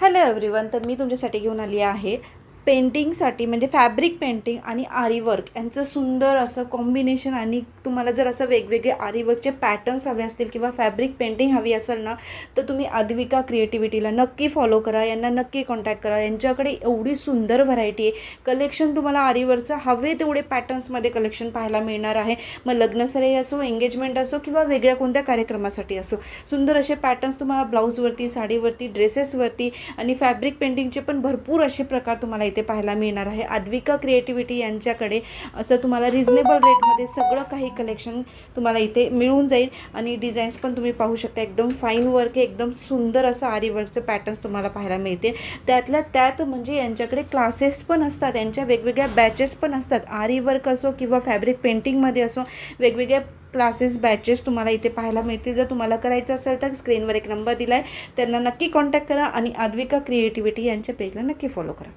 Hello everyone. तर मी तुमच्यासाठी घेऊन आली आहे पेंटिंगसाठी, म्हणजे फॅब्रिक पेंटिंग आणि आरी वर्क यांचं सुंदर असं कॉम्बिनेशन. आणि तुम्हाला जर असं वेगवेगळे आरी वर्कचे पॅटर्न्स हवे असतील किंवा फॅब्रिक पेंटिंग हवी असेल ना, तर तुम्ही अद्विका क्रिएटिव्हिटीला नक्की फॉलो करा, यांना नक्की कॉन्टॅक्ट करा. यांच्याकडे एवढी सुंदर व्हरायटी आहे. कलेक्शन तुम्हाला आरी वर्कचं हवे तेवढे पॅटर्न्समध्ये कलेक्शन पाहायला मिळणार आहे. मग लग्नसराई असो, एंगेजमेंट असो किंवा वेगळ्या कोणत्या कार्यक्रमासाठी असो, सुंदर असे पॅटर्न्स तुम्हाला ब्लाऊजवरती, साडीवरती, ड्रेसेसवरती आणि फॅब्रिक पेंटिंगचे पण भरपूर असे प्रकार तुम्हाला इथे पाहायला मिळणार आहे. अद्विका क्रिएटिव्हिटी यांच्याकडे असं तुम्हाला रिजनेबल रेटमध्ये सगळं काही कलेक्शन तुम्हाला इथे मिळून जाईल. आणि डिझाईन्स पण तुम्ही पाहू शकता, एकदम फाईन वर्क आहे, एकदम सुंदर असं आरी वर्कचं पॅटर्न्स तुम्हाला पाहायला मिळते. त्यातल्या त्यात म्हणजे यांच्याकडे क्लासेस पण असतात, यांच्या वेगवेगळ्या बॅचेस पण असतात. आरी वर्क असो किंवा फॅब्रिक पेंटिंगमध्ये असो, वेगवेगळ्या क्लासेस बॅचेस तुम्हाला इथे पाहायला मिळतील. जर तुम्हाला करायचं असेल तर स्क्रीनवर एक नंबर दिला आहे, त्यांना नक्की कॉन्टॅक्ट करा आणि अद्विका क्रिएटिव्हिटी यांच्या पेजला नक्की फॉलो करा.